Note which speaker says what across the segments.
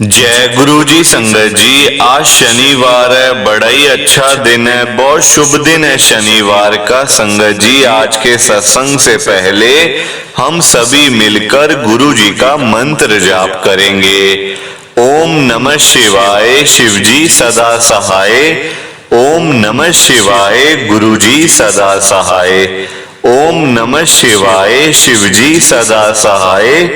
Speaker 1: जय गुरु जी। संगत जी, आज शनिवार है, बड़ा ही अच्छा दिन है, बहुत शुभ दिन है शनिवार का। संगत जी, आज के सत्संग से पहले हम सभी मिलकर गुरु जी का मंत्र जाप करेंगे। ओम नमः शिवाय, शिव जी सदा सहाय। ओम नमः शिवाय, गुरु जी सदा सहाय। ओम नमः शिवाय, शिव जी सदा सहाय।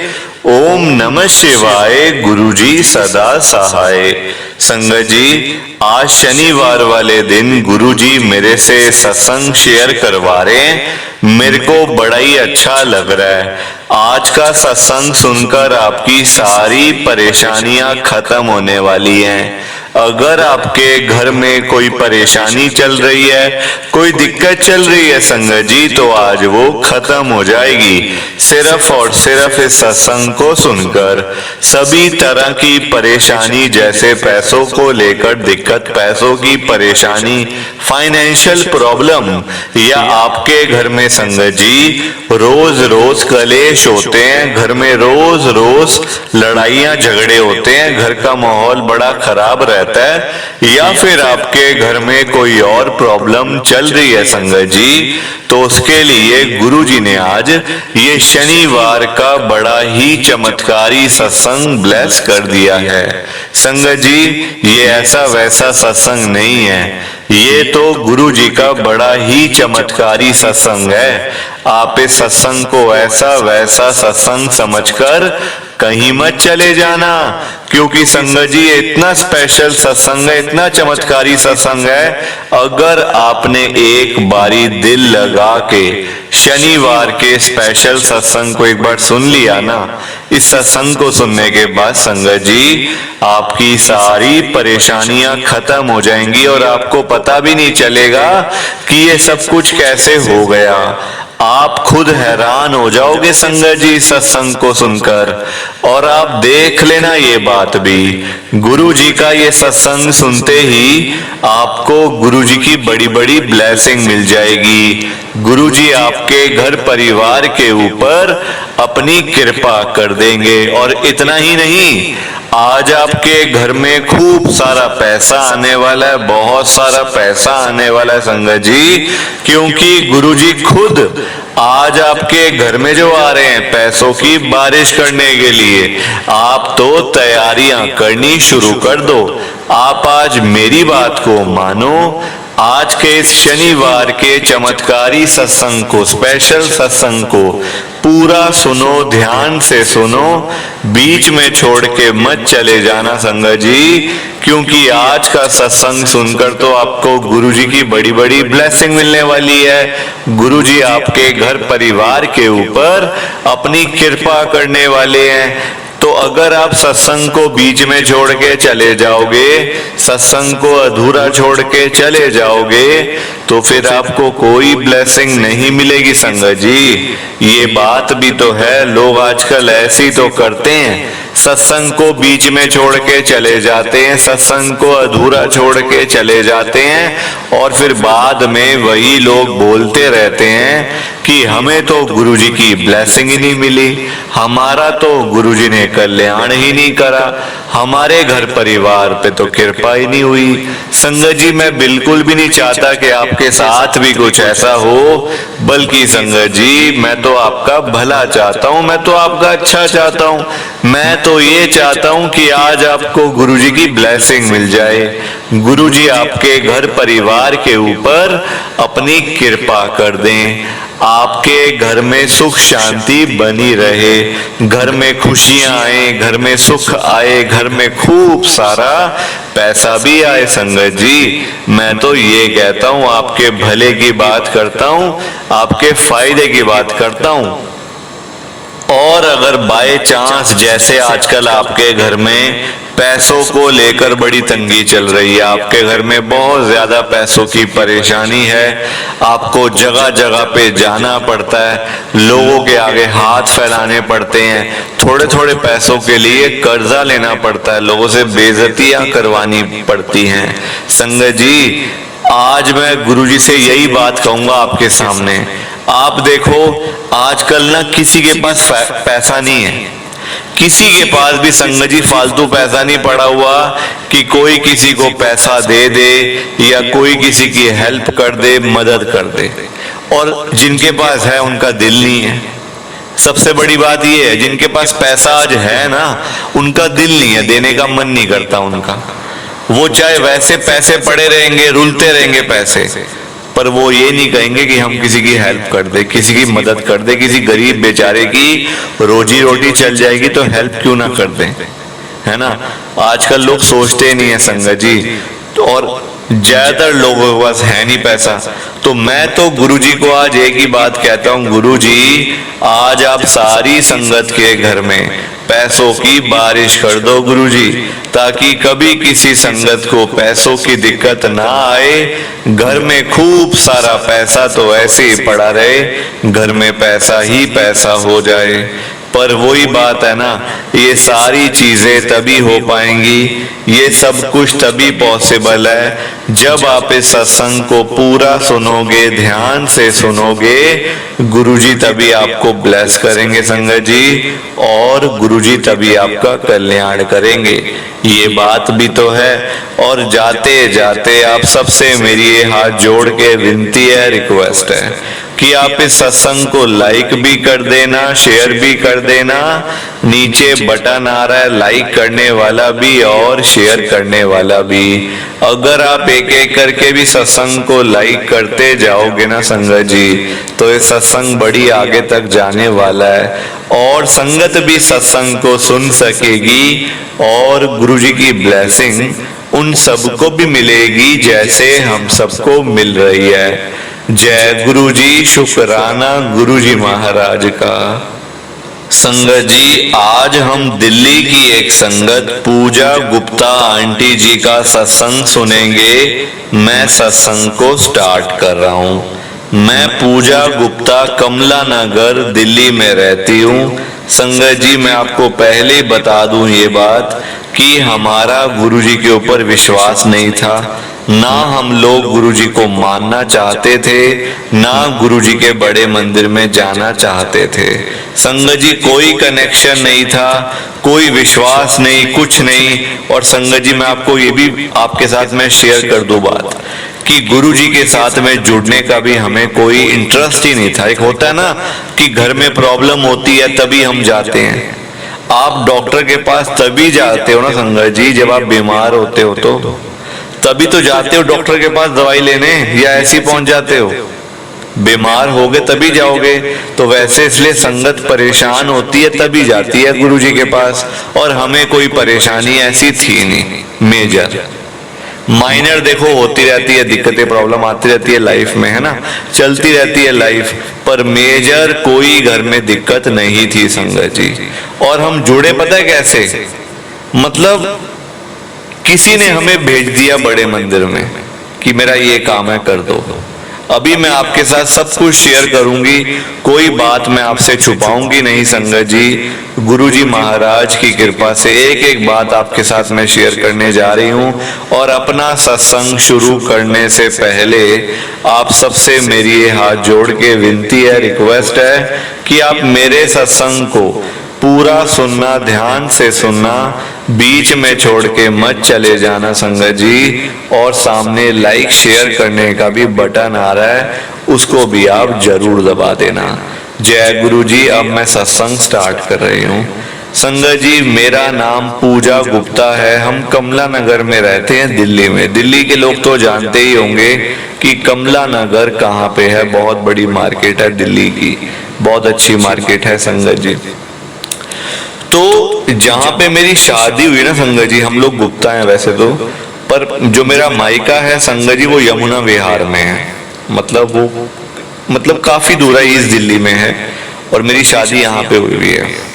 Speaker 1: ओम नमः शिवाय, गुरु जी सदा सहाय। संगत जी, आज शनिवार वाले दिन गुरु जी मेरे से सत्संग शेयर करवा रहे हैं। मेरे को बड़ा ही अच्छा लग रहा है। आज का सत्संग सुनकर आपकी सारी परेशानियां खत्म होने वाली हैं। अगर आपके घर में कोई परेशानी चल रही है, कोई दिक्कत चल रही है संगत जी, तो आज वो खत्म हो जाएगी सिर्फ और सिर्फ इस सत्संग को सुनकर। सभी तरह की परेशानी, जैसे पैसों को लेकर दिक्कत, पैसों की परेशानी, फाइनेंशियल प्रॉब्लम, या आपके घर में संगत जी रोज रोज कलेश होते हैं, घर में रोज रोज लड़ाइयां झगड़े होते हैं, घर का माहौल बड़ा खराब रहता है, या फिर आपके घर में कोई और प्रॉब्लम चल रही है संगत जी, तो उसके लिए गुरु जी ने आज ये शनिवार का बड़ा ही चमत्कारी सत्संग ब्लेस कर दिया है। संगत जी, ये ऐसा वैसा सत्संग नहीं है, ये तो गुरु जी का बड़ा ही चमत्कारी सत्संग है। आप इस सत्संग को ऐसा वैसा सत्संग समझकर कहीं मत चले जाना, क्योंकि संगत जी इतना स्पेशल सत्संग है, इतना चमत्कारी सत्संग है। अगर आपने एक बारी दिल लगा के शनिवार के स्पेशल सत्संग को एक बार सुन लिया ना, इस सत्संग को सुनने के बाद संगत जी आपकी सारी परेशानियां खत्म हो जाएंगी और आपको पता भी नहीं चलेगा कि ये सब कुछ कैसे हो गया। आप खुद हैरान हो जाओगे संगत जी सत्संग को सुनकर। और आप देख लेना ये बात भी, गुरु जी का ये सत्संग सुनते ही आपको गुरु जी की बड़ी बड़ी ब्लेसिंग मिल जाएगी। गुरु जी आपके घर परिवार के ऊपर अपनी कृपा कर देंगे। और इतना ही नहीं, आज आपके घर में खूब सारा पैसा आने वाला है, बहुत सारा पैसा आने वाला है संगत जी, क्योंकि गुरुजी खुद आज आपके घर में जो आ रहे हैं पैसों की बारिश करने के लिए। आप तो तैयारियां करनी शुरू कर दो। आप आज मेरी बात को मानो, आज के इस शनिवार के चमत्कारी सत्संग को, स्पेशल सत्संग को पूरा सुनो, ध्यान से सुनो, बीच में छोड़ के मत चले जाना संगत जी, क्योंकि आज का सत्संग सुनकर तो आपको गुरुजी की बड़ी बड़ी ब्लेसिंग मिलने वाली है। गुरुजी आपके घर परिवार के ऊपर अपनी कृपा करने वाले हैं। तो अगर आप सत्संग को बीच में छोड़ के चले जाओगे, सत्संग को अधूरा छोड़ के चले जाओगे, तो फिर आपको कोई ब्लेसिंग नहीं मिलेगी संगत जी। ये बात भी तो है, लोग आजकल ऐसी तो करते हैं, सत्संग को बीच में छोड़ के चले जाते हैं, सत्संग को अधूरा छोड़ के चले जाते हैं, और फिर बाद में वही लोग बोलते रहते हैं कि हमें तो गुरुजी की ब्लेसिंग ही नहीं मिली, हमारा तो गुरुजी ने कल्याण ही नहीं करा, हमारे घर परिवार पे तो कृपा ही नहीं हुई। संगत जी, मैं बिल्कुल भी नहीं चाहता कि आपके साथ भी कुछ ऐसा हो, बल्कि संगत जी मैं तो आपका भला चाहता हूँ, मैं तो आपका अच्छा चाहता हूँ। मैं तो ये चाहता हूँ कि आज आपको गुरुजी की ब्लेसिंग मिल जाए, गुरुजी आपके घर परिवार के ऊपर अपनी कृपा कर दें, आपके घर में सुख शांति बनी रहे, घर में खुशियां आए, घर में सुख आए, घर में खूब सारा पैसा भी आए। संगत जी, मैं तो ये कहता हूँ, आपके भले की बात करता हूँ, आपके फायदे की बात करता हूँ। और अगर बाय चांस जैसे आजकल आपके घर में पैसों को लेकर बड़ी तंगी चल रही है, आपके घर में बहुत ज्यादा पैसों की परेशानी है, आपको जगह जगह पे जाना पड़ता है, लोगों के आगे हाथ फैलाने पड़ते हैं, थोड़े थोड़े पैसों के लिए कर्जा लेना पड़ता है, लोगों से बेइज्जतियां करवानी पड़ती हैं। संगत जी, आज मैं गुरुजी से यही बात कहूंगा आपके सामने। आप देखो, आजकल ना किसी के पास पैसा नहीं है, किसी के पास भी संगत जी फालतू पैसा नहीं पड़ा हुआ कि कोई किसी को पैसा दे दे या कोई किसी की हेल्प कर दे, मदद कर दे। और जिनके पास है उनका दिल नहीं है। सबसे बड़ी बात यह है, जिनके पास पैसा आज है ना, उनका दिल नहीं है, देने का मन नहीं करता उनका। वो चाहे वैसे पैसे पड़े रहेंगे, रुलते रहेंगे पैसे, पर वो ये नहीं कहेंगे कि हम किसी की हेल्प कर दे, किसी की मदद कर दे, किसी गरीब बेचारे की रोजी रोटी चल जाएगी तो हेल्प क्यों ना कर दे, है ना। आजकल लोग सोचते नहीं है संगत जी, तो और ज्यादातर लोगों के पास है नहीं पैसा। तो मैं तो गुरुजी को आज एक ही बात कहता हूँ, गुरुजी आज आप सारी संगत के घर में पैसों की बारिश कर दो गुरुजी, ताकि कभी किसी संगत को पैसों की दिक्कत ना आए। घर में खूब सारा पैसा तो ऐसे ही पड़ा रहे, घर में पैसा ही पैसा हो जाए। पर वही बात है ना, ये सारी चीजें तभी हो पाएंगी, ये सब कुछ तभी पॉसिबल है जब आप इस सत्संग को पूरा सुनोगे, ध्यान से सुनोगे। गुरुजी तभी आपको ब्लेस करेंगे संगत जी, और गुरुजी तभी आपका कल्याण करेंगे। ये बात भी तो है। और जाते जाते आप सबसे मेरी ये हाथ जोड़ के विनती है, रिक्वेस्ट है कि आप इस सत्संग को लाइक भी कर देना, शेयर भी कर देना। नीचे बटन आ रहा है लाइक करने वाला भी और शेयर करने वाला भी। अगर आप एक एक करके भी सत्संग को लाइक करते जाओगे ना संगत जी, तो ये सत्संग बड़ी आगे तक जाने वाला है और संगत भी सत्संग को सुन सकेगी और गुरुजी की ब्लेसिंग उन सबको भी मिलेगी जैसे हम सबको मिल रही है। जय गुरुजी, शुक्राना गुरुजी महाराज का। संगत जी, आज हम दिल्ली की एक संगत पूजा गुप्ता आंटी जी का सत्संग सुनेंगे। मैं सत्संग को स्टार्ट कर रहा हूँ। मैं पूजा गुप्ता कमला नगर दिल्ली में रहती हूँ। संगत जी, मैं आपको पहले बता दूं ये बात कि हमारा गुरुजी के ऊपर विश्वास नहीं था, ना हम लोग गुरुजी को मानना चाहते थे, ना गुरुजी के बड़े मंदिर में जाना चाहते थे। संगत जी, कोई कनेक्शन नहीं था, कोई विश्वास नहीं, कुछ नहीं। और संगत जी, मैं आपको ये भी आपके साथ में शेयर कर दूं बात कि गुरुजी के साथ में जुड़ने का भी हमें कोई इंटरेस्ट ही नहीं था। एक होता है ना कि घर में प्रॉब्लम होती है तभी हम जाते हैं। आप डॉक्टर के पास तभी जाते हो ना संगत जी, जब आप बीमार होते हो तो तभी तो जाते हो डॉक्टर के पास दवाई लेने, या ऐसे ही पहुंच जाते हो? बीमार होगे तभी जाओगे। तो वैसे इसलिए संगत परेशान होती है तभी जाती है गुरुजी के पास, और हमें कोई परेशानी ऐसी थी नहीं। मेजर माइनर देखो होती रहती है, दिक्कतें प्रॉब्लम आती रहती है लाइफ में, है ना, चलती रहती है लाइफ, पर मेजर कोई घर में दिक्कत नहीं थी संगत जी। और हम जुड़े पता है कैसे, मतलब किसी ने हमें भेज दिया बड़े मंदिर में कि मेरा ये काम है कर दो। अभी मैं आपके साथ सब कुछ शेयर करूंगी, कोई बात मैं आपसे छुपाऊंगी नहीं संगत जी। गुरुजी महाराज की कृपा से एक एक बात आपके साथ मैं शेयर करने जा रही हूं। और अपना सत्संग शुरू करने से पहले आप सबसे मेरी ये हाथ जोड़ के विनती है, रिक्वेस्ट है कि आप मेरे सत्संग को पूरा सुनना, ध्यान से सुनना, बीच में छोड़ के मत चले जाना संगत जी। और सामने लाइक शेयर करने का भी बटन आ रहा है, उसको भी आप जरूर दबा देना। जय गुरु जी। अब मैं सत्संग स्टार्ट कर रही हूँ। संगत जी, मेरा नाम पूजा गुप्ता है। हम कमला नगर में रहते हैं दिल्ली में। दिल्ली के लोग तो जानते ही होंगे कि कमला नगर कहाँ पे है। बहुत बड़ी मार्केट है दिल्ली की, बहुत अच्छी मार्केट है संगत जी। तो जहां पे मेरी शादी हुई ना संगत जी, हम लोग गुप्ता हैं वैसे तो, पर जो मेरा मायका है संगत जी वो यमुना विहार में है। मतलब काफी दूर है, ईस्ट दिल्ली में है। और मेरी शादी यहाँ पे हुई है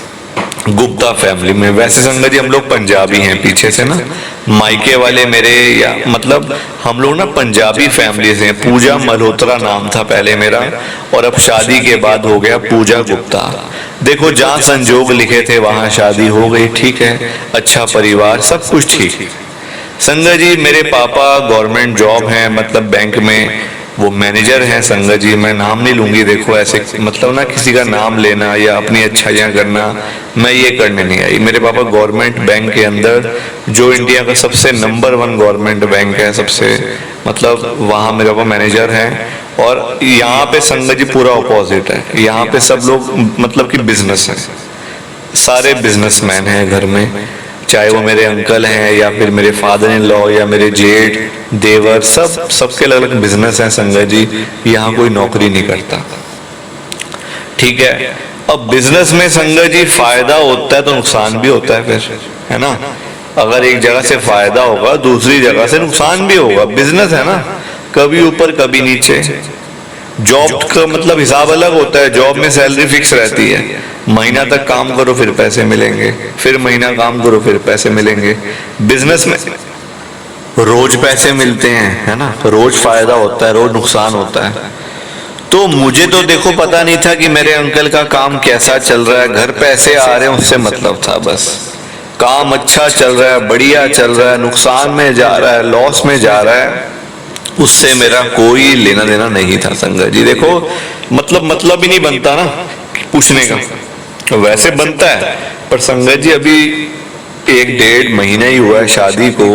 Speaker 1: गुप्ता फैमिली में। वैसे संगत जी हम लोग पंजाबी हैं पीछे से ना, मायके वाले मेरे, या मतलब हम लोग ना पंजाबी फैमिली से हैं। पूजा मल्होत्रा नाम था पहले मेरा, और अब शादी के बाद हो गया पूजा गुप्ता। देखो जहाँ संजोग लिखे थे वहां शादी हो गई, ठीक है, अच्छा परिवार, सब कुछ ठीक। संगत जी, मेरे पापा गवर्नमेंट जॉब है, मतलब बैंक में वो मैनेजर हैं संगत जी, मैं नाम नहीं लूंगी। देखो ऐसे मतलब ना किसी का नाम लेना या अपनी अच्छाइयाँ करना, मैं ये करने नहीं आई। मेरे पापा गवर्नमेंट बैंक के अंदर, जो इंडिया का सबसे नंबर 1 गवर्नमेंट बैंक है, सबसे मतलब वहाँ मेरे पापा मैनेजर हैं। और यहाँ पे संगत जी पूरा अपोजिट है। यहाँ पे सब लोग मतलब कि बिजनेस है, सारे बिजनेसमैन हैं घर में, चाहे वो मेरे अंकल हैं या फिर मेरे फादर इन लॉ या मेरे जेठ देवर, सबके अलग अलग बिजनेस हैं संगत जी। यहाँ कोई नौकरी नहीं करता, ठीक है। अब बिजनेस में संगत जी फायदा होता है तो नुकसान भी होता है फिर, है ना। अगर एक जगह से फायदा होगा दूसरी जगह से नुकसान भी होगा, बिजनेस है ना, कभी ऊपर कभी नीचे। जॉब का मतलब हिसाब अलग होता है, जॉब में सैलरी फिक्स रहती है, महीना तक काम करो फिर पैसे मिलेंगे, फिर महीना काम करो फिर पैसे मिलेंगे। बिजनेस में रोज पैसे मिलते हैं, है ना, रोज फायदा होता है, रोज नुकसान होता है। तो मुझे तो देखो पता नहीं था कि मेरे अंकल का काम कैसा चल रहा है, घर पैसे आ रहे हैं उससे मतलब था, बस काम अच्छा चल रहा है, बढ़िया चल रहा है, नुकसान में जा रहा है, लॉस में जा रहा है, उससे मेरा कोई लेना देना नहीं था संगत जी। देखो मतलब ही नहीं बनता ना पूछने का, वैसे बनता है पर संगत जी अभी 1-1.5 महीना ही हुआ है शादी को,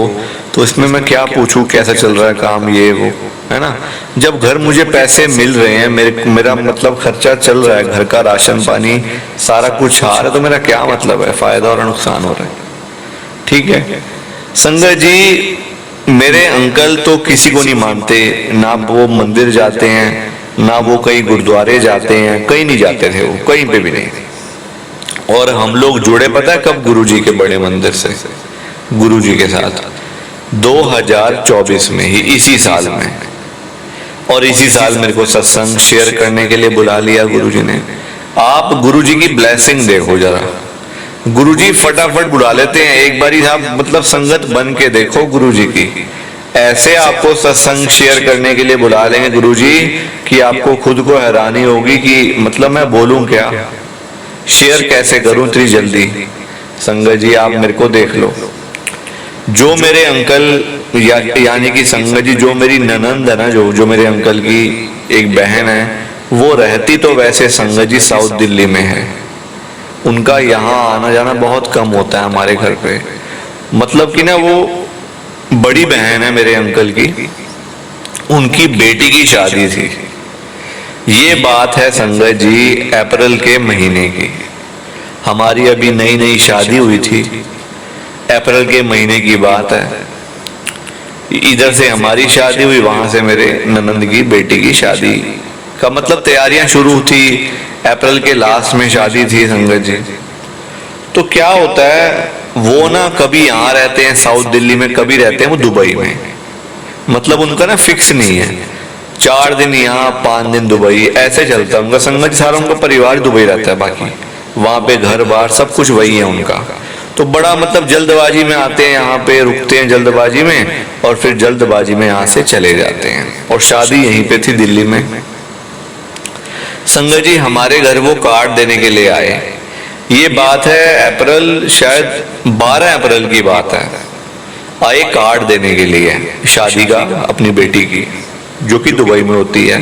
Speaker 1: तो इसमें मैं क्या पूछूं कैसा चल रहा है काम, ये वो, है ना। जब घर मुझे पैसे मिल रहे हैं, मेरा मतलब खर्चा चल रहा है, घर का राशन पानी सारा कुछ आ रहा है, तो मेरा क्या मतलब है, फायदा और नुकसान हो रहा है, ठीक है। संगत जी मेरे अंकल तो किसी को नहीं मानते, ना वो मंदिर जाते हैं, ना वो कहीं गुरुद्वारे जाते हैं, कहीं नहीं जाते थे वो, कहीं पे भी नहीं। और हम लोग जुड़े पता है कब, गुरुजी के बड़े मंदिर से, गुरुजी के साथ 2024 में ही, इसी साल में। और इसी साल मेरे को सत्संग शेयर करने के लिए बुला लिया गुरुजी ने। आप गुरुजी की ब्लेसिंग देखो जरा, गुरुजी फटाफट बुला लेते हैं। एक बारी आप मतलब संगत बन के देखो गुरुजी की, ऐसे आपको सत्संग शेयर करने के लिए बुला लेंगे गुरुजी कि आपको खुद को हैरानी होगी कि मतलब मैं बोलूं क्या, शेयर कैसे करूं इतनी जल्दी। संगत जी आप मेरे को देख लो, जो मेरे अंकल यानी कि संगत जी जो मेरी ननंद है ना, जो मेरे अंकल की एक बहन है, वो रहती तो वैसे संगत जी साउथ दिल्ली में है, उनका यहाँ आना जाना बहुत कम होता है हमारे घर पे। मतलब कि ना वो बड़ी बहन है मेरे अंकल की, उनकी बेटी की शादी थी। ये बात है संगत जी अप्रैल के महीने की, हमारी अभी नई नई शादी हुई थी, अप्रैल के महीने की बात है। इधर से हमारी शादी हुई, वहां से मेरे ननंद की बेटी की शादी का मतलब तैयारियां शुरू थी, अप्रैल के लास्ट में शादी थी संगत जी। तो क्या होता है वो ना कभी यहाँ रहते हैं साउथ दिल्ली में, कभी रहते हैं वो दुबई में, मतलब उनका ना फिक्स नहीं है, 4 दिन यहाँ 5 दिन दुबई, ऐसे चलता है उनका संगत जी। सारा उनका परिवार दुबई रहता है, बाकी वहां पे घर बार सब कुछ वही है उनका। तो बड़ा मतलब जल्दबाजी में आते हैं यहाँ पे, रुकते हैं जल्दबाजी में और फिर जल्दबाजी में यहाँ से चले जाते हैं। और शादी यहीं पे थी दिल्ली में। संगत जी हमारे घर वो कार्ड देने के लिए आए, ये बात है अप्रैल शायद 12 अप्रैल की बात है, आए कार्ड देने के लिए शादी का अपनी बेटी की, जो कि दुबई में होती है।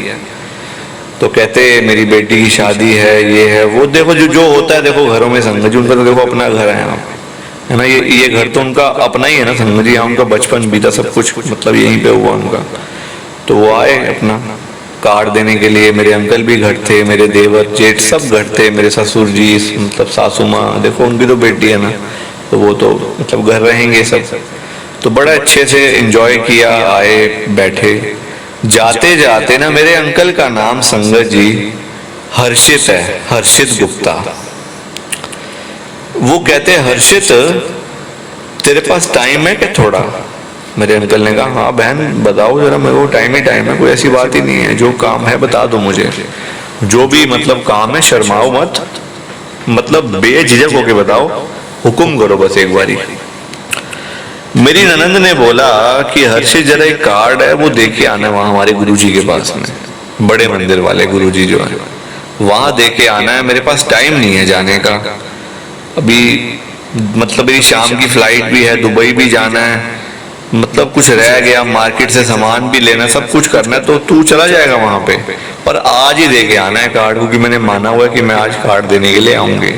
Speaker 1: तो कहते मेरी बेटी की शादी है, ये है वो, देखो जो होता है देखो घरों में संगत जी, उनका तो देखो अपना घर है यहाँ, है ना, ये घर तो उनका अपना ही है ना संगत जी, यहाँ उनका बचपन बीता, सब कुछ मतलब यहीं पे हुआ उनका। तो वो आए अपना कार्ड देने के लिए, मेरे अंकल भी घर थे, मेरे देवर जेठ सब घर थे, मेरे ससुर जी मतलब सासू माँ, देखो उनकी तो बेटी है ना, तो वो तो मतलब घर रहेंगे सब। तो बड़ा अच्छे से एंजॉय किया, आए बैठे, जाते जाते ना मेरे अंकल का नाम संगत जी हर्षित है, हर्षित गुप्ता। वो कहते हर्षित तेरे पास टाइम है क्या थोड़ा? मेरे अंकल ने कहा हाँ बहन बताओ जरा, मेरे को टाइम ही टाइम है, कोई ऐसी बात ही नहीं है, जो काम है बता दो मुझे, जो भी मतलब काम है शर्माओ मत, मतलब बेझिझक होके बताओ, हुक्म करो बस एक बारी। मेरी ननंद ने बोला कि हर्षित जरा एक कार्ड है वो देके आना वहां हमारे गुरुजी के पास में, बड़े मंदिर वाले गुरुजी जो है वहां देके आना है, मेरे पास टाइम नहीं है जाने का, अभी मतलब मेरी शाम की फ्लाइट भी है, दुबई भी जाना है, मतलब कुछ रह गया, मार्केट से सामान भी लेना, सब कुछ करना है, तो तू चला जाएगा वहां पे, पर आज ही दे के आना है कार्ड, क्योंकि मैंने माना हुआ है कि मैं आज कार्ड देने के लिए आऊंगी।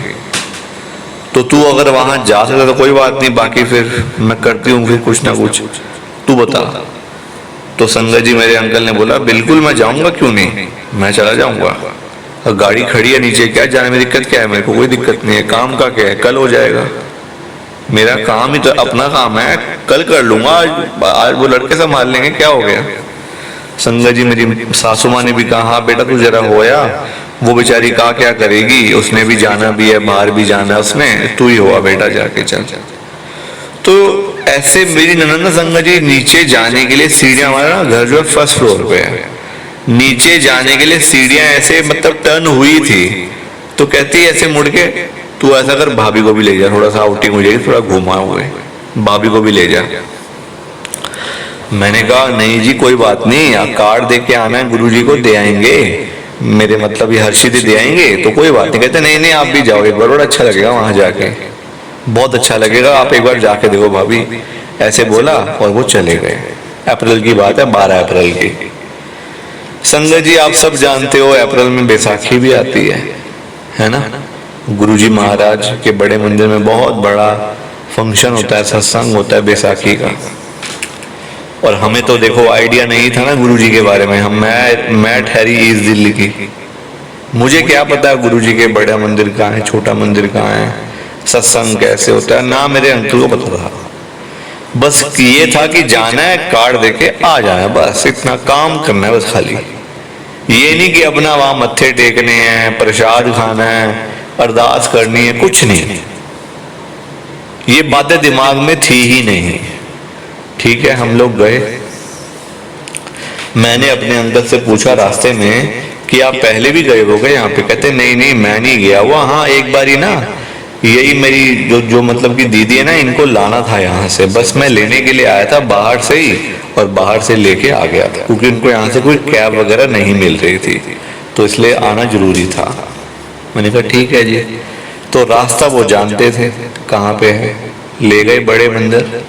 Speaker 1: तो तू अगर वहां जा सकता तो कोई बात नहीं, बाकी फिर मैं करती हूँ फिर कुछ ना कुछ, तू बता। तो संगत जी मेरे अंकल ने बोला बिल्कुल मैं जाऊंगा, क्यों नहीं, मैं चला जाऊंगा। और गाड़ी खड़ी है नीचे, क्या जाने में दिक्कत क्या है, मेरे को कोई दिक्कत नहीं है, काम का क्या है, कल हो जाएगा, मेरा काम ही तो अपना काम है, कल कर लूंगा, आज वो लड़के संभाल लेंगे, क्या हो गया। संगत जी मेरी सासू माँ ने भी कहा हाँ बेटा तू जरा होया, वो बेचारी कहा क्या करेगी, उसने भी जाना भी है, बाहर भी जाना है उसने, तू ही हुआ बेटा जाके चल। तो ऐसे मेरी ननद संगत जी नीचे जाने के लिए सीढ़ियां, हमारा घर जो है फर्स्ट फ्लोर पे है, नीचे जाने के लिए सीढ़ियां ऐसे मतलब टर्न हुई थी, तो कहती है ऐसे मुड़ के तू ऐसा कर भाभी को भी ले जा, थोड़ा सा आउटिंग हो जाएगी, थोड़ा घुमा हुए भाभी को भी ले जा। मैंने कहा नहीं जी कोई बात नहीं, आप कार्ड दे के आना है, गुरुजी को दे आएंगे, मेरे मतलब ये हर्षित दे आएंगे, तो कोई बात नहीं। कहते नहीं नहीं आप भी जाओ एक बार, बड़ा अच्छा लगेगा वहां जाके, बहुत अच्छा लगेगा, आप एक बार जाके देखो भाभी, ऐसे बोला और वो चले गए। अप्रैल की बात है, 12 अप्रैल की। संगत जी आप सब जानते हो अप्रैल में बैसाखी भी आती है ना। गुरुजी महाराज के बड़े मंदिर में बहुत बड़ा फंक्शन होता है, सत्संग होता है बैसाखी का। और हमें तो देखो आइडिया नहीं था ना गुरुजी के बारे में, मैं ठहरी ईस्ट दिल्ली की, मुझे क्या पता है गुरुजी के बड़ा मंदिर कहाँ है, छोटा मंदिर कहाँ है, सत्संग कैसे होता है, ना मेरे अंकल को पता था। बस ये था कि जाना है, कार्ड देके आ जाना है, बस इतना काम करना है बस खाली। ये नहीं कि अपना वहां मत्थे टेकने हैं, प्रसाद खाना है, अरदास करनी है, कुछ नहीं, ये बातें दिमाग में थी ही नहीं। ठीक है हम लोग गए, मैंने अपने अंकल से पूछा रास्ते में कि आप पहले भी गए हो गए यहाँ पे, कहते नहीं नहीं मैं नहीं गया हुआ, हाँ एक बारी ना यही मेरी जो मतलब कि दीदी है ना, इनको लाना था यहाँ से, बस मैं लेने के लिए आया था बाहर से ही, और बाहर से लेके आ गया था, क्योंकि इनको यहाँ से कोई कैब वगैरह नहीं मिल रही थी, तो इसलिए आना जरूरी था। मैंने कहा ठीक है जी। तो रास्ता वो जानते थे कहाँ पे है, ले गए बड़े मंदिर।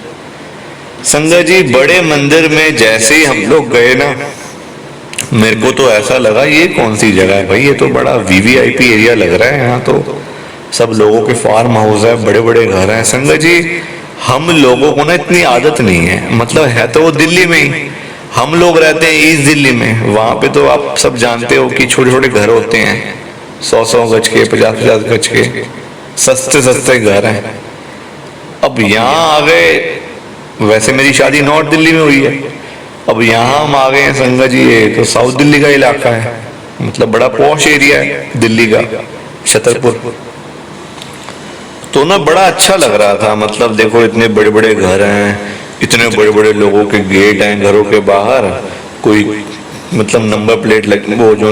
Speaker 1: संगत जी बड़े मंदिर में जैसे ही हम लोग गए ना, मेरे को तो ऐसा लगा ये कौन सी जगह है भाई, ये तो बड़ा वीवीआईपी एरिया लग रहा है, यहाँ तो सब लोगों के फार्म हाउस है, बड़े बड़े घर हैं। संगत जी हम लोगों को ना इतनी आदत नहीं है, मतलब है तो वो दिल्ली में ही, हम लोग रहते हैं ईस्ट दिल्ली में, वहां पे तो आप सब जानते हो कि छोटे छोटे घर होते हैं, 100-100 गज के, 50-50 गज के, सस्ते सस्ते घर हैं। अब यहाँ आ गए, वैसे मेरी शादी नॉर्थ दिल्ली में हुई है, अब यहाँ हम आ गए हैं संगत जी, ये तो साउथ दिल्ली का इलाका है, मतलब बड़ा पॉश एरिया है दिल्ली का, छतरपुर। तो ना बड़ा अच्छा लग रहा था, मतलब देखो इतने बड़े बड़े घर हैं, इतने बड़े बड़े लोगों के गेट हैं घरों के बाहर, कोई मतलब नंबर प्लेट लगी, वो जो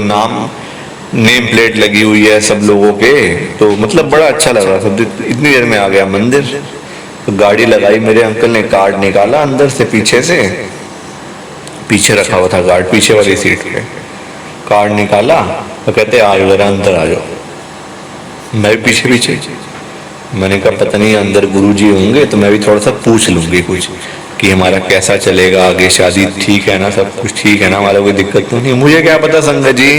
Speaker 1: नेम प्लेट लगी हुई है सब लोगों के, तो मतलब बड़ा अच्छा लग रहा था। इतनी देर में आ गया मंदिर, तो गाड़ी लगाई, मेरे अंकल ने कार्ड निकाला अंदर से, पीछे रखा हुआ था कार्ड, पीछे वाली सीट पे कार्ड निकाला, तो कहते आ जाओ जरा अंदर आ जाओ। मैं भी पीछे, मैंने कहा पता नहीं अंदर गुरुजी होंगे, तो मैं भी थोड़ा सा पूछ लूंगी कुछ कि हमारा कैसा चलेगा आगे, शादी ठीक है ना, सब कुछ ठीक है ना, हमारा कोई दिक्कत तो नहीं। मुझे क्या पता संगत जी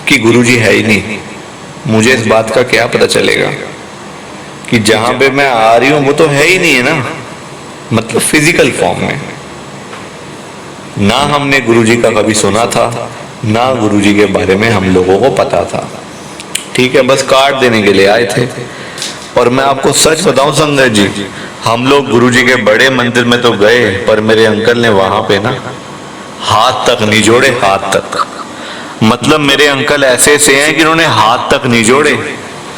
Speaker 1: कि गुरुजी है ही नहीं, मुझे इस बात का क्या पता चलेगा कि जहां पे मैं आ रही हूं वो तो है ही नहीं है ना, मतलब फिजिकल फॉर्म में। ना हमने गुरुजी का कभी सुना था, ना गुरुजी के बारे में हम लोगों को पता था। ठीक है बस कार्ड देने के लिए आए थे। और मैं आपको सच बताऊं संगत जी, हम लोग गुरुजी के बड़े मंदिर में तो गए, पर मेरे अंकल ने वहां पे ना हाथ तक नहीं जोड़े, हाथ तक, मतलब मेरे अंकल ऐसे से हैं कि उन्होंने हाथ तक नहीं जोड़े।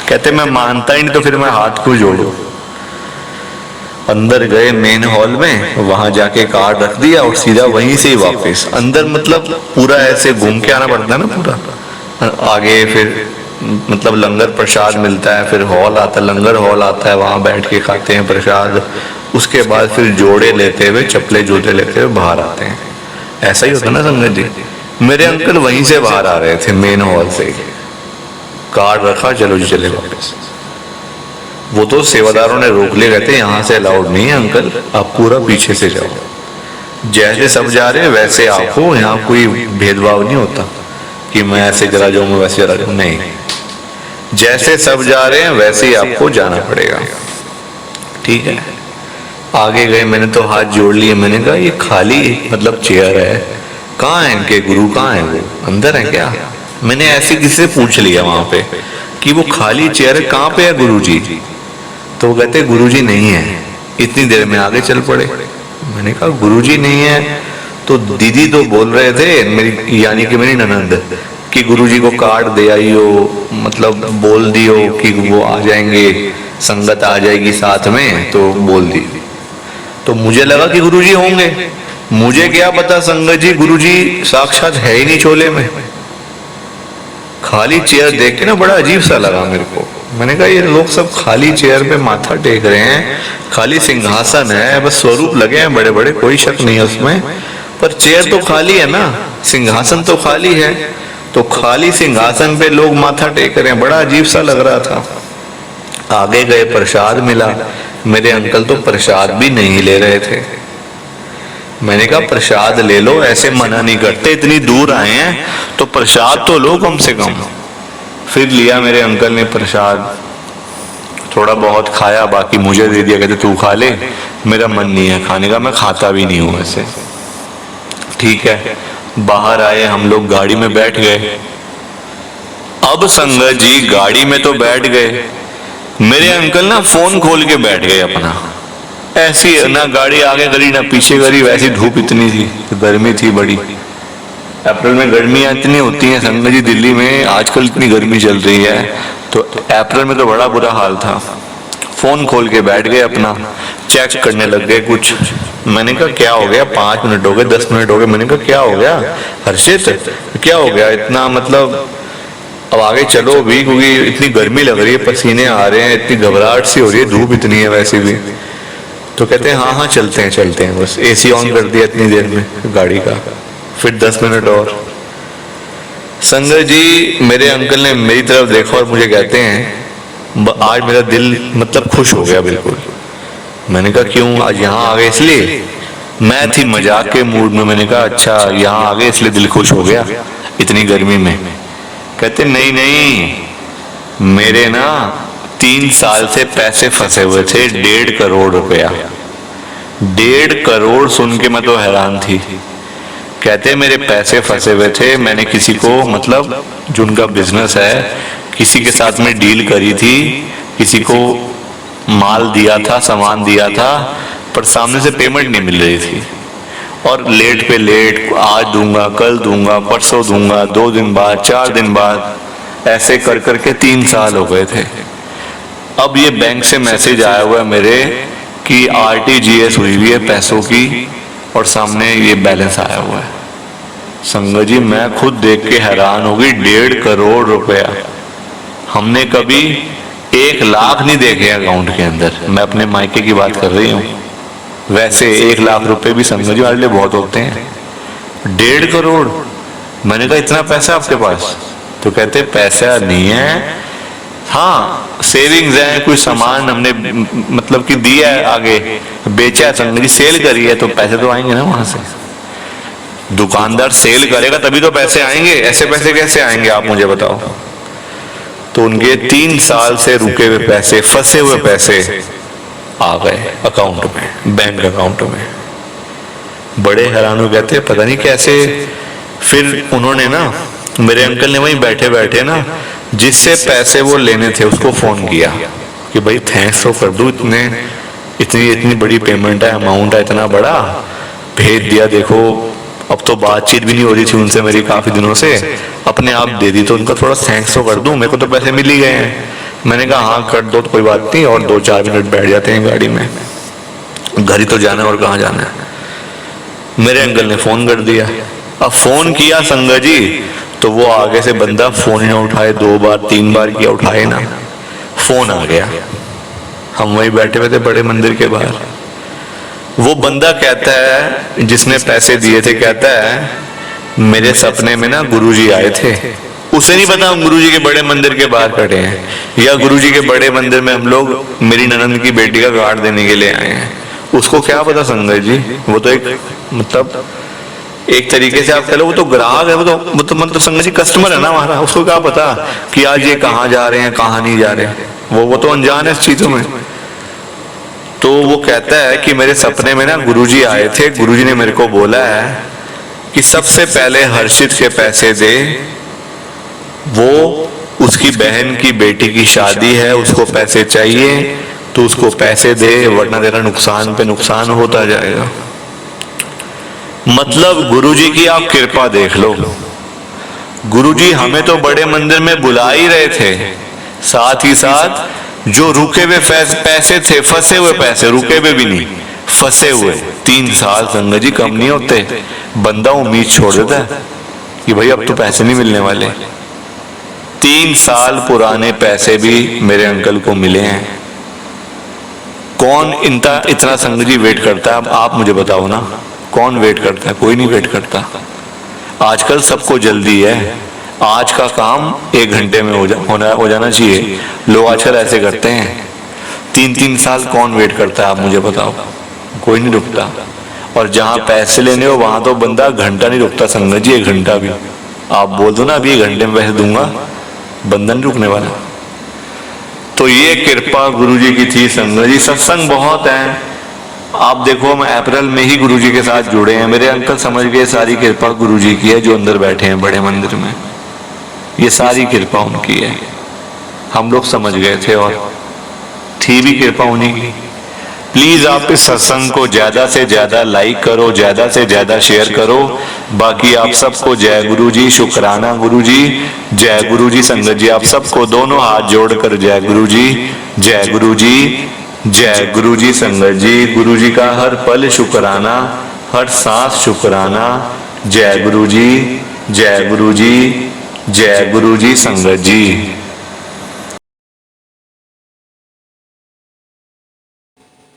Speaker 1: कहते मैं मानता ही नहीं तो फिर मैं हाथ क्यों जोड़ूं। अंदर गए मेन हॉल में, वहां जाके कार्ड रख दिया और सीधा वहीं से ही वापस अंदर, मतलब पूरा ऐसे घूम के आना पड़ता है ना पूरा आगे, फिर मतलब लंगर प्रसाद मिलता है, फिर हॉल आता है, लंगर हॉल आता है, वहां बैठ के खाते हैं प्रसाद, उसके बाद फिर जोड़े लेते हुए, चप्पले जूते लेते हुए बाहर आते हैं। ऐसा ही होता ना संगत जी। मेरे अंकल वहीं से बाहर आ रहे थे मेन हॉल से, कार्ड रखा चलो जी चले वापस। वो तो सेवादारों ने रोक लिए, कहते यहाँ से अलाउड नहीं है अंकल, आप पूरा पीछे से जाओ। जैसे सब जा रहे हैं वैसे आप हो, यहाँ कोई भेदभाव नहीं होता कि मैं ऐसे चला जाऊं मैं वैसे चला जाऊं, नहीं, जैसे सब जा रहे हैं वैसे ही आपको जाना पड़ेगा। ठीक है, आगे गए, मैंने तो हाथ जोड़ लिए, मैंने कहा ये खाली मतलब चेयर है, कहाँ है इनके गुरु, कहाँ है वो, अंदर है क्या? मैंने ऐसे किसी से पूछ लिया वहां पे कि वो खाली चेयर है, कहाँ पे है गुरुजी? तो वो कहते गुरुजी नहीं है। इतनी देर में आगे चल पड़े। मैंने कहा गुरुजी नहीं है तो दीदी तो बोल रहे थे मेरी, यानी कि मेरी ननंद, कि गुरुजी को कार्ड दे आई हो, मतलब बोल दियो कि वो आ जाएंगे, संगत आ जाएगी साथ में, तो बोल दी। तो मुझे लगा कि गुरुजी होंगे, मुझे क्या पता संगत जी गुरुजी साक्षात है ही नहीं चोले में। खाली चेयर देख के ना बड़ा अजीब सा लगा मेरे को। मैंने कहा ये लोग सब खाली चेयर पे माथा टेक रहे हैं, खाली सिंहासन है, बस स्वरूप लगे हैं बड़े बड़े, कोई शक नहीं है उसमें, पर चेयर तो खाली है ना, सिंहासन तो खाली है, तो खाली सिंहासन पे लोग माथा टेक रहे हैं, बड़ा अजीब सा लग रहा था। आगे गए, प्रसाद मिला, मेरे अंकल तो प्रसाद भी नहीं ले रहे थे। मैंने कहा प्रसाद ले लो, ऐसे मना नहीं करते, इतनी दूर आए हैं तो प्रसाद तो लो कम से कम। फिर लिया मेरे अंकल ने प्रसाद, थोड़ा बहुत खाया, बाकी मुझे दे दिया, कहते तू खा ले, मेरा मन नहीं है खाने का, मैं खाता भी नहीं हूं ऐसे। ठीक है, बाहर आए हम लोग, गाड़ी में बैठ गए। अब संगत जी गाड़ी में तो बैठ गए, मेरे अंकल ना फोन खोल के बैठ गए अपना, ऐसी ना गाड़ी आगे करी ना पीछे करी, वैसी धूप इतनी थी, गर्मी थी बड़ी। अप्रैल में गर्मियां इतनी होती हैं संगत जी दिल्ली में, आजकल इतनी गर्मी चल रही है, तो अप्रैल में तो बड़ा बुरा हाल था। फोन खोल के बैठ गए अपना, चेक करने लग गए कुछ। मैंने कहा क्या हो गया, 5 मिनट हो गए, 10 मिनट हो गए, मैंने कहा क्या हो गया हर्षित, क्या हो गया इतना, मतलब अब आगे चलो भी, क्योंकि इतनी गर्मी लग रही है, पसीने आ रहे हैं, इतनी घबराहट सी हो रही है, धूप इतनी है वैसे भी। तो कहते हैं हाँ हाँ चलते हैं, बस एसी ऑन कर दिया इतनी देर में गाड़ी का, फिर 10 मिनट और। संगत जी मेरे अंकल ने मेरी तरफ देखा और मुझे कहते हैं आज मेरा दिल मतलब खुश हो गया बिल्कुल। मैंने कहा क्यों, आज यहाँ आ गए इसलिए? मैं थी मजाक के मूड में, मैंने कहा अच्छा यहाँ आ गए इसलिए दिल खुश हो गया इतनी गर्मी में? कहते नहीं नहीं, मेरे ना 3 साल से पैसे फंसे हुए थे, 1.5 करोड़ रुपया। 1.5 करोड़ सुन के मैं तो हैरान थी। कहते मेरे पैसे फंसे हुए थे, मैंने किसी को, मतलब जो उनका बिजनेस है, किसी के साथ में डील करी थी, किसी को माल दिया था, सामान दिया था, पर सामने से पेमेंट नहीं मिल रही थी, और लेट पे लेट, आज दूंगा, कल दूंगा, परसों दूंगा, 2 दिन बाद, 4 दिन बाद, ऐसे कर करके 3 साल हो गए थे। अब ये बैंक से मैसेज आया हुआ है मेरे कि RTGS हुई हुई है पैसों की, और सामने ये बैलेंस आया हुआ है। संगत जी मैं खुद देख के हैरान हो गई, 1.5 करोड़ रुपया। हमने कभी 1 लाख नहीं देखे अकाउंट के अंदर, मैं अपने मायके की बात कर रही हूँ। वैसे 1 लाख रुपए भी संगत जी हमारे लिए बहुत होते हैं, 1.5 करोड़। मैंने कहा इतना पैसा आपके पास? तो कहते पैसा नहीं है, हाँ सेविंग्स है, कुछ सामान हमने मतलब कि दिया है, आगे बेचा है, संगत जी सेल करी है, तो पैसे तो आएंगे ना वहां से। दुकानदार सेल करेगा तभी तो पैसे आएंगे, ऐसे पैसे कैसे आएंगे आप मुझे बताओ। तो उनके 3 साल से रुके हुए पैसे, फंसे हुए पैसे आ गए अकाउंट में, बैंक अकाउंट में। बड़े हैरान हो गए थे, पता नहीं कैसे। फिर उन्होंने ना, मेरे अंकल ने वहीं बैठे बैठे ना, जिससे पैसे वो लेने थे उसको फोन किया कि भाई थैंक्स तो कर दूं, इतनी बड़ी पेमेंट है, अमाउंट है इतना बड़ा, भेज दिया, देखो अब तो बातचीत भी नहीं हो रही थी उनसे मेरी काफी दिनों से, अपने आप दे दी, तो उनका थोड़ा थैंक्स तो कर दूं, मेरे को तो पैसे मिल ही गए हैं। मैंने कहा हाँ कर दो, तो कोई बात नहीं, और 2-4 मिनट बैठ जाते हैं गाड़ी में, घर ही तो जाना है और कहाँ जाना है। मेरे अंकल ने फोन कर दिया। अब फोन किया संगत जी, तो वो आगे से बंदा फोन ही ना उठाए, 2 बार 3 बार किया, उठाए ना, फोन आ गया। हम वही बैठे हुए थे बड़े मंदिर के बाहर। वो बंदा कहता है, जिसने पैसे दिए थे, कहता है मेरे सपने में ना गुरुजी आए थे। उसे नहीं पता हम गुरुजी के बड़े मंदिर के बाहर खड़े हैं, या गुरुजी के बड़े मंदिर में हम लोग मेरी ननंद की बेटी का कार्ड देने के लिए आए हैं। उसको क्या पता संगत जी, वो तो एक मतलब एक तरीके से आप कह लो वो तो ग्राहक है, वो तो मतलब संगत जी कस्टमर है ना हमारा, उसको क्या पता कि आज ये कहाँ जा रहे हैं कहाँ नहीं जा रहे, वो तो अनजान है इस चीजों में। तो वो कहता है कि मेरे सपने में ना गुरुजी आए थे, गुरुजी ने मेरे को बोला है कि सबसे पहले हर्षित के पैसे दे, वो उसकी बहन की बेटी की शादी है, उसको पैसे चाहिए, तो उसको पैसे दे, वरना तेरा नुकसान पे नुकसान होता जाएगा। मतलब गुरुजी की आप कृपा देख लो, गुरुजी हमें तो बड़े मंदिर में बुला ही रहे थे, साथ ही साथ जो रुके हुए पैसे थे, फंसे हुए पैसे, रुके हुए भी नहीं, फंसे हुए 3 साल संगत जी कम नहीं होते। बंदा उम्मीद छोड़ देता है कि भाई अब तो पैसे नहीं मिलने वाले। 3 साल पुराने पैसे भी मेरे अंकल को मिले हैं। कौन इतना संगत जी वेट करता है? अब आप मुझे बताओ ना, कौन वेट करता है? कोई नहीं वेट करता। आजकल सबको जल्दी है, आज का काम 1 घंटे में हो जाना चाहिए। लोग आजकल ऐसे करते हैं। 3-3 साल कौन वेट करता है? आप मुझे बताओ। कोई नहीं रुकता। और जहां पैसे लेने हो वहां तो बंदा घंटा नहीं रुकता संगत जी, 1 घंटा भी। आप बोल दो ना अभी 1 घंटे में पैसे दूंगा, बंदा नहीं रुकने वाला। तो ये कृपा गुरुजी की थी संगत जी। सत्संग बहुत है, आप देखो हम अप्रैल में ही गुरुजी के साथ जुड़े हैं। मेरे अंकल समझ गए सारी कृपा गुरुजी की है, जो अंदर बैठे हैं बड़े मंदिर में, ये सारी कृपा उनकी है। हम लोग समझ गए थे और थी भी कृपा उन्हीं की। प्लीज आप इस सत्संग को ज्यादा से ज्यादा लाइक करो, ज्यादा से ज्यादा शेयर करो। बाकी आप सबको जय गुरुजी, शुक्राना गुरुजी, जय गुरुजी संगत जी। आप सबको दोनों हाथ जोड़कर जय गुरुजी, जय गुरुजी, जय गुरुजी संगत जी। गुरुजी का हर पल शुक्राना, हर सांस शुक्राना। जय गुरुजी, जय गुरुजी, जय गुरुजी संगत जी।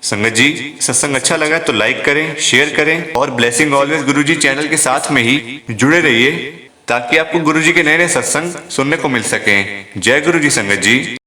Speaker 1: संगत जी सत्संग अच्छा लगा तो लाइक करें, शेयर करें और ब्लेसिंग ऑलवेज गुरुजी चैनल के साथ में ही जुड़े रहिए, ताकि आपको गुरुजी के नए नए सत्संग सुनने को मिल सकें। जय गुरुजी संगत जी।